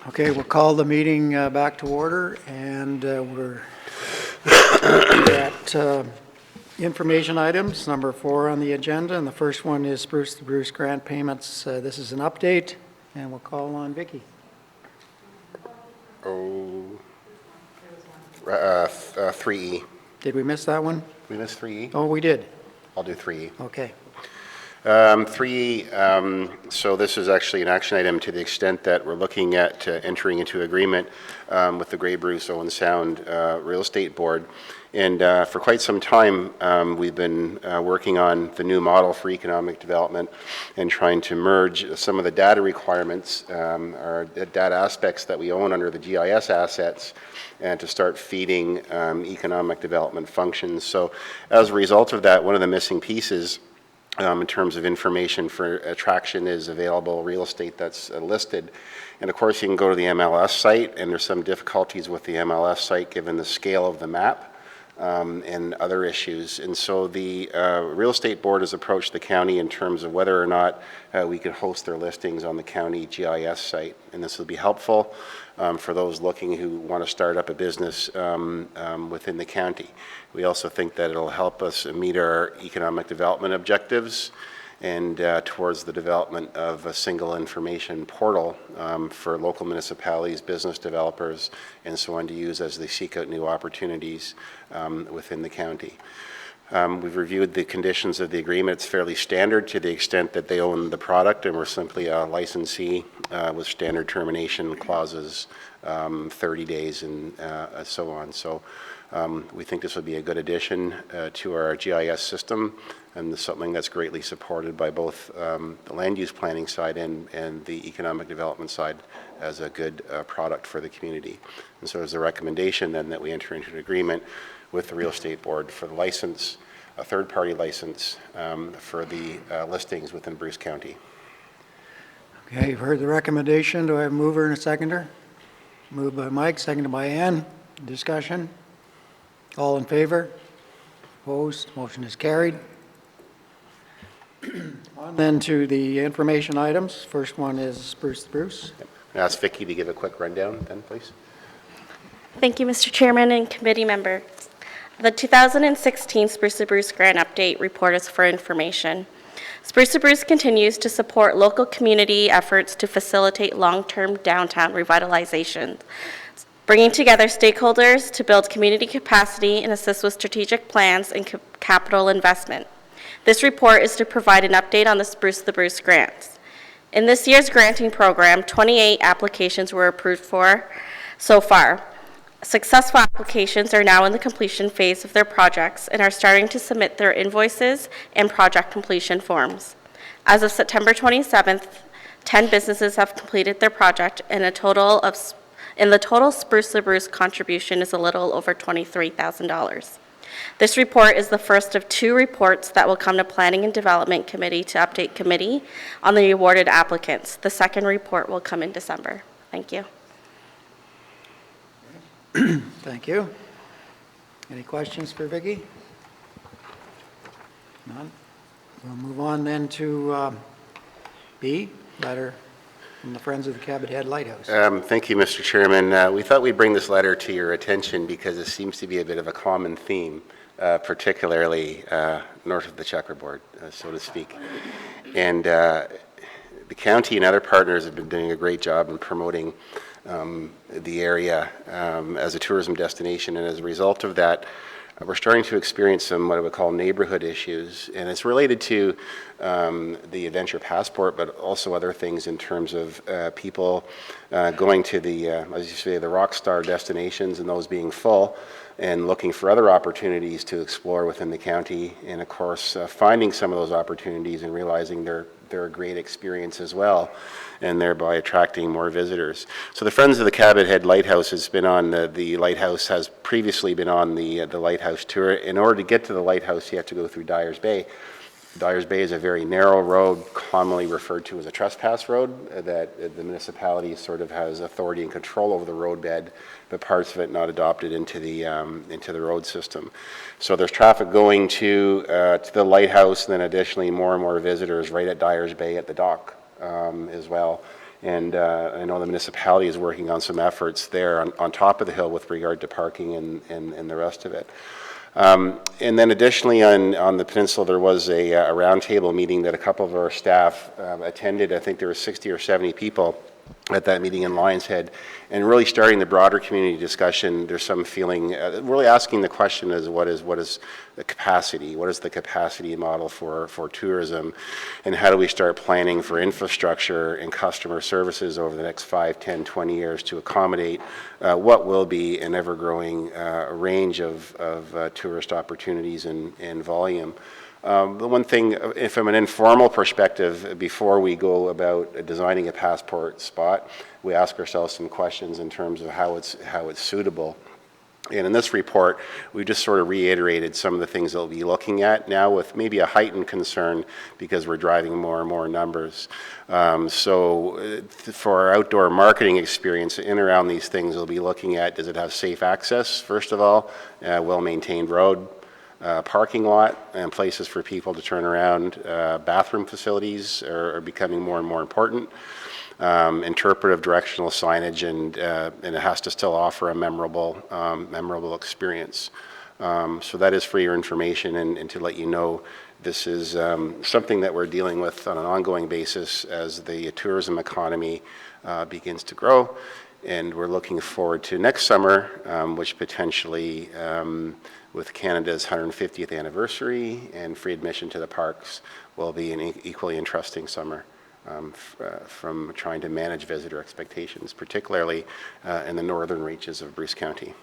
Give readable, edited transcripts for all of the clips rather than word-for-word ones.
Okay, we'll call the meeting back to order, and we're at information items, number 4 on the agenda, and the first one is Spruce to Bruce grant payments. This is an update, and we'll call on Vicki. 3E. Did we miss that one? We missed 3E? Oh, we did. I'll do 3E. Okay. 3E, so this is actually an action item to the extent that we're looking at entering into agreement with the Grey Bruce Owen Sound Real Estate Board. And for quite some time, we've been working on the new model for economic development and trying to merge some of the data requirements, or data aspects that we own under the GIS assets, and to start feeding economic development functions. So as a result of that, one of the missing pieces in terms of information for attraction is available real estate that's listed. And of course, you can go to the MLS site, and there's some difficulties with the MLS site given the scale of the map and other issues. And so the real estate board has approached the county in terms of whether or not we could host their listings on the county GIS site. And this will be helpful for those looking who want to start up a business within the county. We also think that it'll help us meet our economic development objectives and towards the development of a single information portal for local municipalities, business developers, and so on to use as they seek out new opportunities within the county. We've reviewed the conditions of the agreement. It's fairly standard to the extent that they own the product, and we're simply a licensee with standard termination clauses, 30 days, and so on. So we think this would be a good addition to our GIS system, and something that's greatly supported by both the land use planning side and the economic development side as a good product for the community. And so there's a recommendation then that we enter into an agreement with the real estate board for the license, a third-party license for the listings within Bruce County. Okay, you've heard the recommendation. Do I have a mover and a seconder? Moved by Mike, seconded by Ann. Discussion? All in favor? Opposed? Motion is carried. On then to the information items. First one is Spruce to Bruce. Yep. I'll ask Vicki to give a quick rundown then, please. Thank you, Mr. Chairman and committee members. The 2016 Spruce to Bruce Grant Update report is for information. Spruce to Bruce continues to support local community efforts to facilitate long-term downtown revitalization, bringing together stakeholders to build community capacity and assist with strategic plans and capital investment. This report is to provide an update on the Spruce to Bruce grants. In this year's granting program, 28 applications were approved for so far. Successful applications are now in the completion phase of their projects and are starting to submit their invoices and project completion forms. As of September 27th, 10 businesses have completed their project, and the total Spruce to Bruce contribution is a little over $23,000. This report is the first of 2 reports that will come to Planning and Development Committee to update committee on the awarded applicants. The second report will come in December. Thank you. Thank you. Any questions for Vicki? None. We'll move on then to B, letter from the Friends of the Cabot Head Lighthouse. Thank you, Mr. Chairman. We thought we'd bring this letter to your attention because it seems to be a bit of a common theme, particularly north of the checkerboard, so to speak. And the county and other partners have been doing a great job in promoting the area as a tourism destination, and as a result of that, we're starting to experience some what I would call neighborhood issues, and it's related to the Adventure Passport, but also other things in terms of people going to the, as you say, the rock star destinations and those being full, and looking for other opportunities to explore within the county, and of course finding some of those opportunities and realizing they're a great experience as well, and thereby attracting more visitors. So the Friends of the Cabot Head Lighthouse has been on the lighthouse has previously been on the lighthouse tour. In order to get to the lighthouse, you have to go through Dyers Bay. Dyers Bay is a very narrow road, commonly referred to as a trespass road, that the municipality sort of has authority and control over the roadbed, but parts of it not adopted into the road system. So there's traffic going to the lighthouse, and then additionally more and more visitors right at Dyers Bay at the dock as well. And I know the municipality is working on some efforts there on top of the hill with regard to parking and the rest of it. And then additionally on the peninsula, there was a roundtable meeting that a couple of our staff attended. I think there were 60 or 70 people at that meeting in Lions Head, and really starting the broader community discussion. There's some feeling, really asking the question is what is the capacity? What is the capacity model for tourism, and how do we start planning for infrastructure and customer services over the next 5, 10, 20 years to accommodate what will be an ever-growing range of tourist opportunities and volume. The one thing, from an informal perspective, before we go about designing a passport spot, we ask ourselves some questions in terms of how it's suitable. And in this report, we just sort of reiterated some of the things that we'll be looking at now with maybe a heightened concern because we're driving more and more numbers. So for our outdoor marketing experience in and around these things, we'll be looking at, does it have safe access, first of all, well-maintained road, parking lot and places for people to turn around. Bathroom facilities are becoming more and more important. Interpretive directional signage, and it has to still offer a memorable experience. So that is for your information and to let you know this is something that we're dealing with on an ongoing basis as the tourism economy begins to grow. And we're looking forward to next summer, which potentially with Canada's 150th anniversary and free admission to the parks will be an equally interesting summer from trying to manage visitor expectations, particularly in the northern reaches of Bruce County.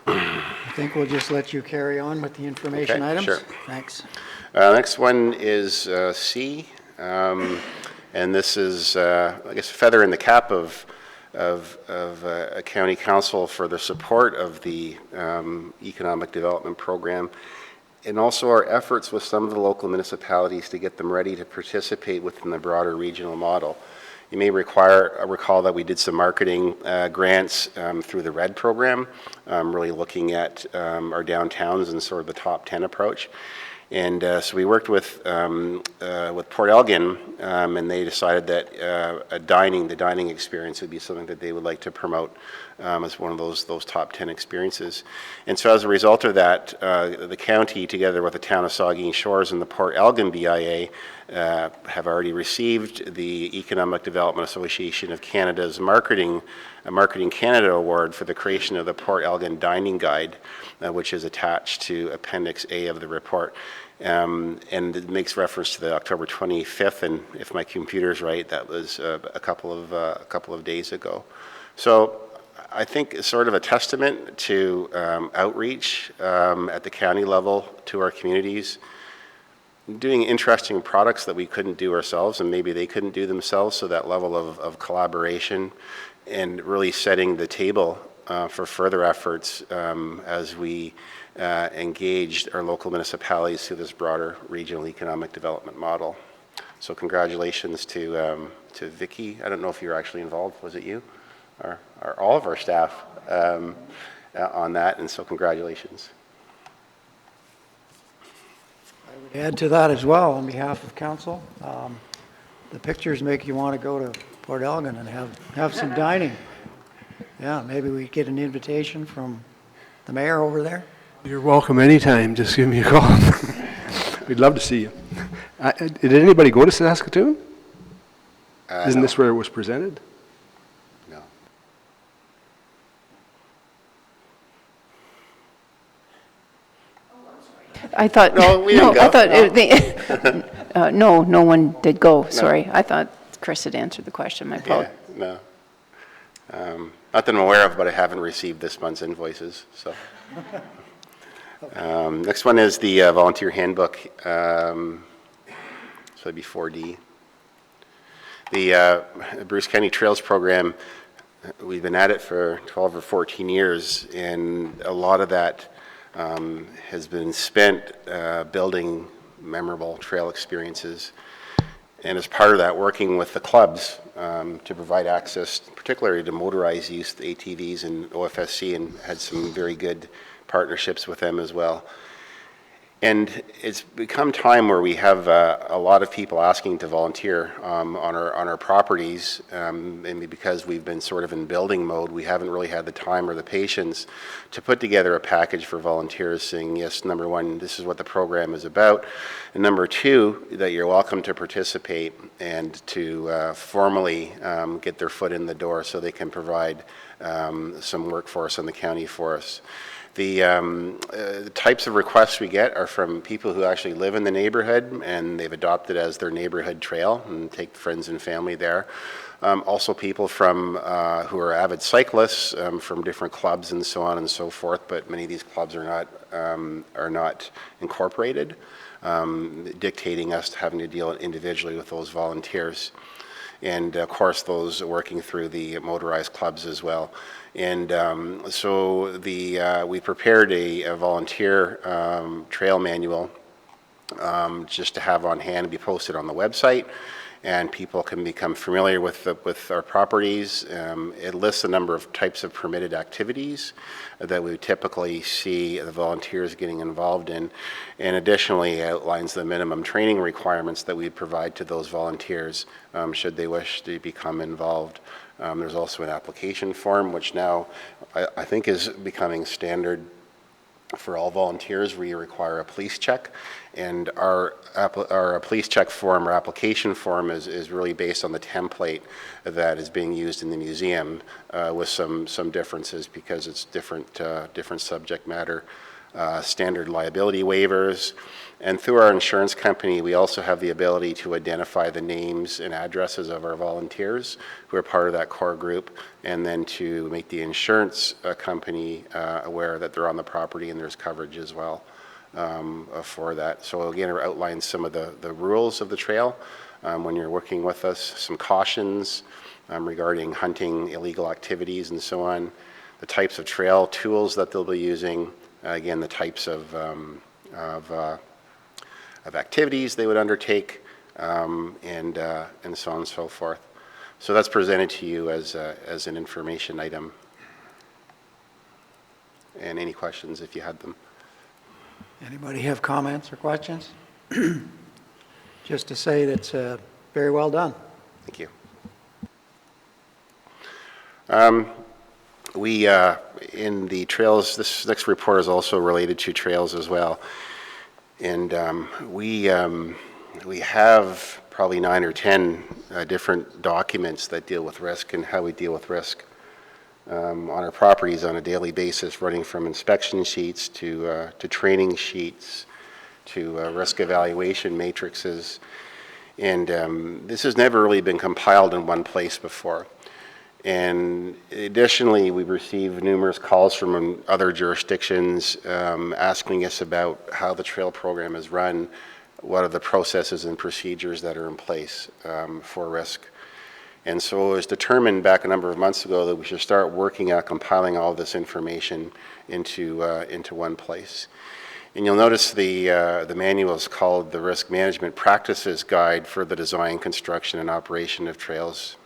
I think we'll just let you carry on with the information Okay, items. sure. Thanks. Next one is C, and this is, I guess, a feather in the cap of a county council for the support of the economic development program, and also our efforts with some of the local municipalities to get them ready to participate within the broader regional model. You may recall that we did some marketing grants through the RED program, really looking at our downtowns and sort of the top 10 approach. And so we worked with Port Elgin, and they decided that the dining experience would be something that they would like to promote as one of those top 10 experiences. And so as a result of that, the county, together with the town of Saugeen Shores and the Port Elgin BIA, have already received the Economic Development Association of Canada's Marketing Canada Award for the creation of the Port Elgin Dining Guide, which is attached to Appendix A of the report. And it makes reference to the October 25th, and if my computer's right, that was a couple of days ago. So I think it's sort of a testament to outreach at the county level to our communities, doing interesting products that we couldn't do ourselves and maybe they couldn't do themselves, so that level of collaboration and really setting the table for further efforts as we engaged our local municipalities through this broader regional economic development model. So congratulations to Vicki. I don't know if you were actually involved. Was it you? Or all of our staff on that, and so congratulations. I would add to that as well on behalf of council. The pictures make you want to go to Port Elgin and have some dining. Yeah, maybe we get an invitation from the mayor over there. You're welcome anytime. Just give me a call. We'd love to see you. Did anybody go to Saskatoon? Isn't this where it was presented? No. I thought, No, we didn't go. I thought, no one did go, sorry. I thought Chris had answered the question, my fault. Yeah, no. Not that I'm aware of, but I haven't received this month's invoices, so. Next one is the volunteer handbook, so it'd be 4D. The Bruce County Trails Program, we've been at it for 12 or 14 years, and a lot of that has been spent building memorable trail experiences. And as part of that, working with the clubs to provide access, particularly to motorized use, the ATVs and OFSC, and had some very good partnerships with them as well. And it's become time where we have a lot of people asking to volunteer on our properties, and because we've been sort of in building mode, we haven't really had the time or the patience to put together a package for volunteers saying, yes, number one, this is what the program is about, and number two, that you're welcome to participate and to formally get their foot in the door so they can provide some workforce on the county for us. The types of requests we get are from people who actually live in the neighborhood and they've adopted as their neighborhood trail and take friends and family there. Also people from who are avid cyclists from different clubs and so on and so forth, but many of these clubs are not incorporated, dictating us having to deal individually with those volunteers. And of course those working through the motorized clubs as well. And so we prepared a volunteer trail manual just to have on hand and be posted on the website, and people can become familiar with our properties. It lists a number of types of permitted activities that we typically see the volunteers getting involved in, and additionally outlines the minimum training requirements that we provide to those volunteers should they wish to become involved. There's also an application form, which now I think is becoming standard for all volunteers, where you require a police check. And our police check form or application form is really based on the template that is being used in the museum, with some differences because it's different subject matter, standard liability waivers. And through our insurance company, we also have the ability to identify the names and addresses of our volunteers who are part of that core group, and then to make the insurance company aware that they're on the property and there's coverage as well for that. So again, it outlines some of the rules of the trail when you're working with us, some cautions regarding hunting, illegal activities, and so on, the types of trail tools that they'll be using, again, the types of activities they would undertake, and so on and so forth. So that's presented to you as an information item. And any questions if you had them? Anybody have comments or questions? Just to say that's very well done. Thank you. We, in the trails, this next report is also related to trails as well. And we have probably 9 or 10 different documents that deal with risk and how we deal with risk on our properties on a daily basis, running from inspection sheets to training sheets to risk evaluation matrices. And this has never really been compiled in one place before. And additionally, we've received numerous calls from other jurisdictions asking us about how the trail program is run, what are the processes and procedures that are in place for risk. And so it was determined back a number of months ago that we should start working at compiling all this information into one place. And you'll notice the manual is called the Risk Management Practices Guide for the Design, Construction, and Operation of Trails.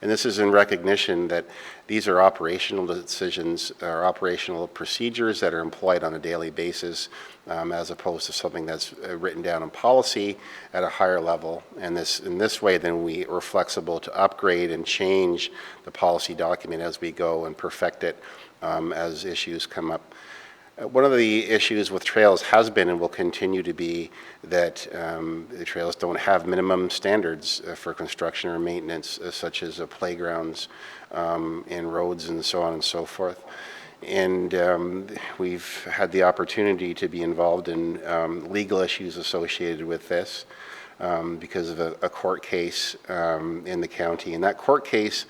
And this is in recognition that these are operational decisions, or operational procedures that are employed on a daily basis, as opposed to something that's written down in policy at a higher level. And in this way, then we are flexible to upgrade and change the policy document as we go and perfect it as issues come up. One of the issues with trails has been and will continue to be that the trails don't have minimum standards for construction or maintenance, such as playgrounds and roads and so on and so forth. And we've had the opportunity to be involved in legal issues associated with this because of a court case in the county. And that court case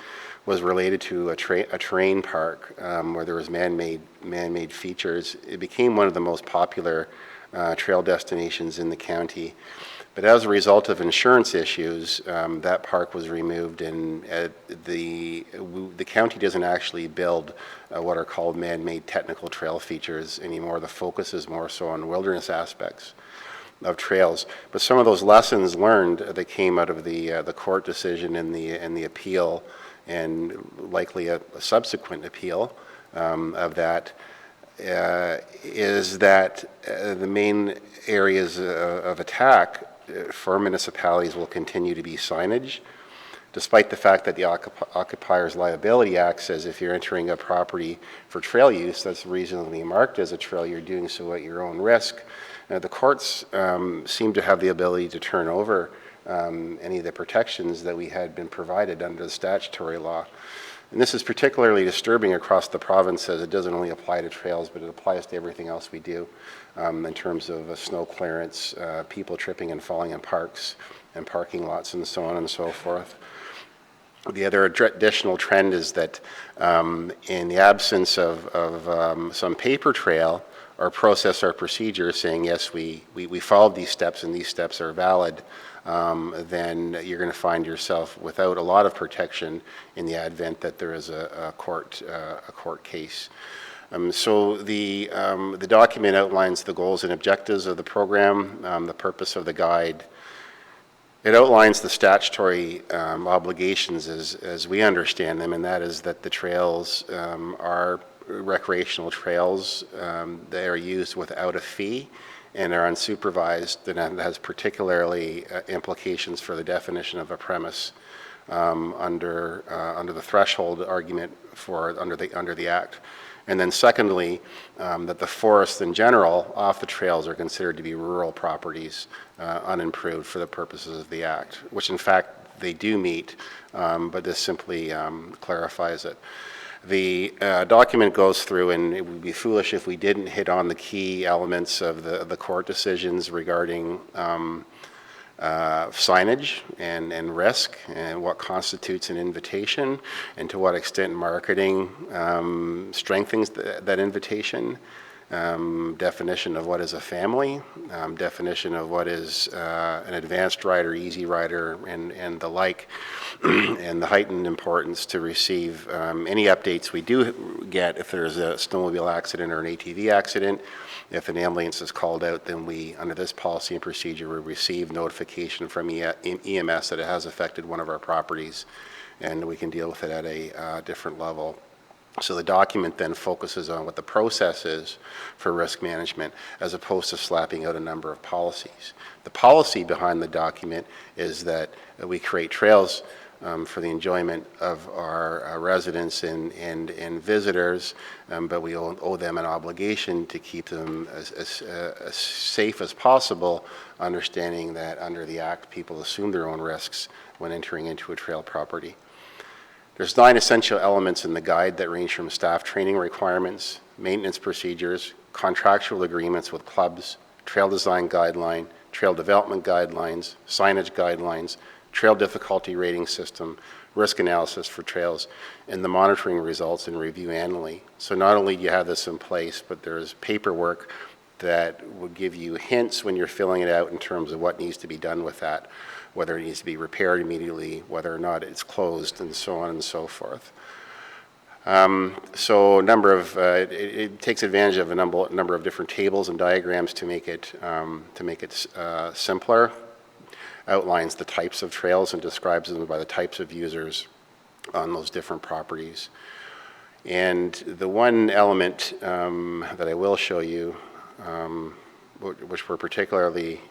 was related to a terrain park where there was man-made features. It became one of the most popular trail destinations in the county. But as a result of insurance issues, that park was removed, and the county doesn't actually build what are called man-made technical trail features anymore. The focus is more so on wilderness aspects of trails. But some of those lessons learned that came out of the court decision and the appeal, and likely a subsequent appeal of that, is that the main areas of attack for municipalities will continue to be signage, despite the fact that the Occupier's Liability Act says if you're entering a property for trail use that's reasonably marked as a trail, you're doing so at your own risk. The courts seem to have the ability to turn over any of the protections that we had been provided under the statutory law. And this is particularly disturbing across the province, as it doesn't only apply to trails, but it applies to everything else we do in terms of snow clearance, people tripping and falling in parks and parking lots and so on and so forth. The other additional trend is that in the absence of some paper trail or process or procedure saying, yes, we followed these steps and these steps are valid, then you're going to find yourself without a lot of protection in the advent that there is a court case. So the document outlines the goals and objectives of the program, the purpose of the guide. It outlines the statutory obligations as we understand them, and that is that the trails are recreational trails. They are used without a fee and are unsupervised, and that has particularly implications for the definition of a premise under the threshold argument under the Act. And then secondly, that the forests in general off the trails are considered to be rural properties, unimproved for the purposes of the Act, which in fact they do meet, but this simply clarifies it. The document goes through, and it would be foolish if we didn't hit on the key elements of the court decisions regarding signage and risk and what constitutes an invitation and to what extent marketing strengthens that invitation, definition of what is a family, definition of what is an advanced rider, easy rider, and the like, and the heightened importance to receive any updates we do get if there's a snowmobile accident or an ATV accident. If an ambulance is called out, then we, under this policy and procedure, will receive notification from EMS that it has affected one of our properties, and we can deal with it at a different level. So the document then focuses on what the process is for risk management as opposed to slapping out a number of policies. The policy behind the document is that we create trails for the enjoyment of our residents and visitors, but we owe them an obligation to keep them as safe as possible, understanding that under the Act, people assume their own risks when entering into a trail property. There's 9 essential elements in the guide that range from staff training requirements, maintenance procedures, contractual agreements with clubs, trail design guideline, trail development guidelines, signage guidelines, trail difficulty rating system, risk analysis for trails, and the monitoring results and review annually. So not only do you have this in place, but there's paperwork that will give you hints when you're filling it out in terms of what needs to be done with that, whether it needs to be repaired immediately, whether or not it's closed, and so on and so forth. So a number of, it takes advantage of a number of different tables and diagrams to make it simpler, outlines the types of trails and describes them by the types of users on those different properties. And the one element that I will show you, which we're particularly,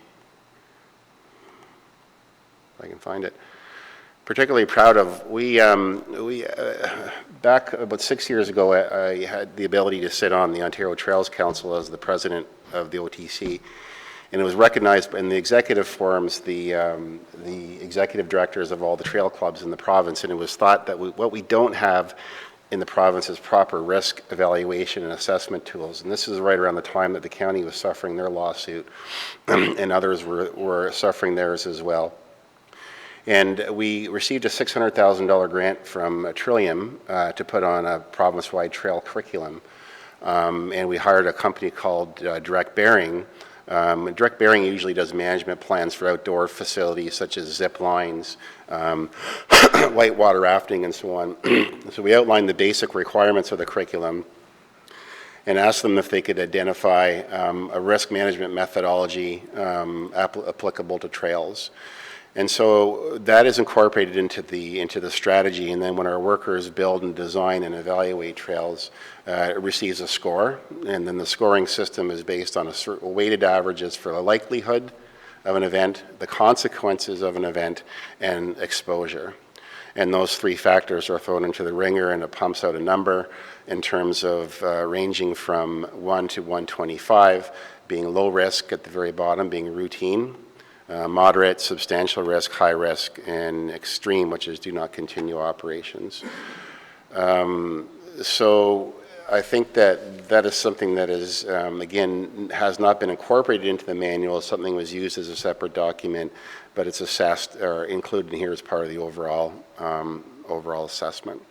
if I can find it, particularly proud of. We back about 6 years ago, I had the ability to sit on the Ontario Trails Council as the president of the OTC, and it was recognized in the executive forums, the executive directors of all the trail clubs in the province, and it was thought that what we don't have in the province is proper risk evaluation and assessment tools. And this is right around the time that the county was suffering their lawsuit, and others were suffering theirs as well. And we received a $600,000 grant from Trillium to put on a province-wide trail curriculum. And we hired a company called Direct Bearing. Direct Bearing usually does management plans for outdoor facilities such as zip lines, whitewater rafting, and so on. So we outlined the basic requirements of the curriculum and asked them if they could identify a risk management methodology applicable to trails. And so that is incorporated into the strategy, and then when our workers build and design and evaluate trails, it receives a score, and then the scoring system is based on a certain weighted averages for the likelihood of an event, the consequences of an event, and exposure. And those three factors are thrown into the ringer, and it pumps out a number in terms of ranging from 1 to 125, being low risk at the very bottom, being routine, moderate, substantial risk, high risk, and extreme, which is do not continue operations. So I think that is something that is, again, has not been incorporated into the manual. Something was used as a separate document, but it's assessed or included in here as part of the overall assessment.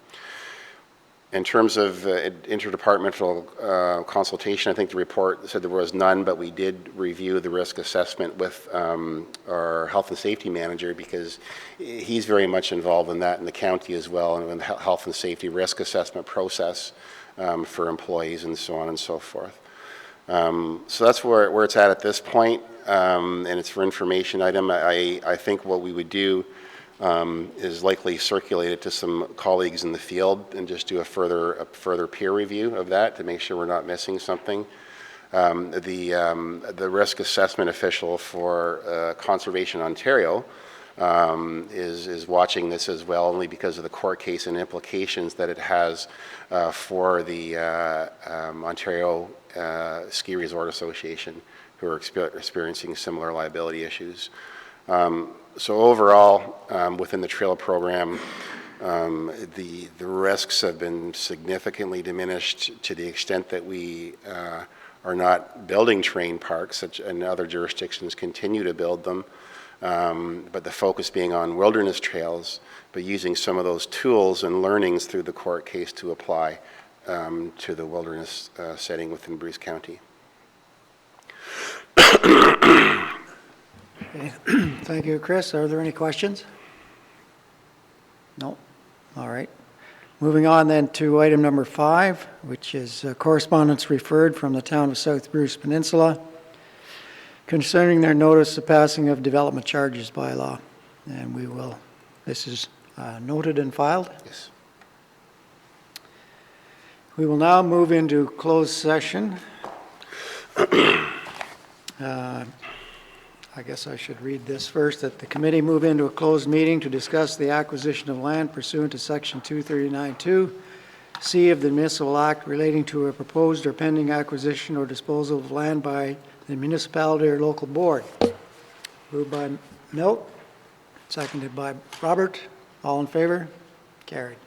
In terms of interdepartmental consultation, I think the report said there was none, but we did review the risk assessment with our health and safety manager, because he's very much involved in that in the county as well, and in the health and safety risk assessment process for employees and so on and so forth. So that's where it's at this point, and it's for information item. I think what we would do is likely circulate it to some colleagues in the field and just do a further peer review of that to make sure we're not missing something. The risk assessment official for Conservation Ontario is watching this as well, only because of the court case and implications that it has for the Ontario Ski Resort Association, who are experiencing similar liability issues. So overall, within the trail program, the risks have been significantly diminished to the extent that we are not building terrain parks, and other jurisdictions continue to build them, but the focus being on wilderness trails, but using some of those tools and learnings through the court case to apply to the wilderness setting within Bruce County. Okay. Thank you, Chris. Are there any questions? No? All right. Moving on then to item number 5, which is correspondence referred from the town of South Bruce Peninsula concerning their notice of passing of development charges bylaw. And this is noted and filed. Yes. We will now move into closed session. I guess I should read this first, that the committee move into a closed meeting to discuss the acquisition of land pursuant to Section 239(2)(c) of the Municipal Act relating to a proposed or pending acquisition or disposal of land by the municipality or local board. Moved by Milt, seconded by Robert. All in favor? Carried.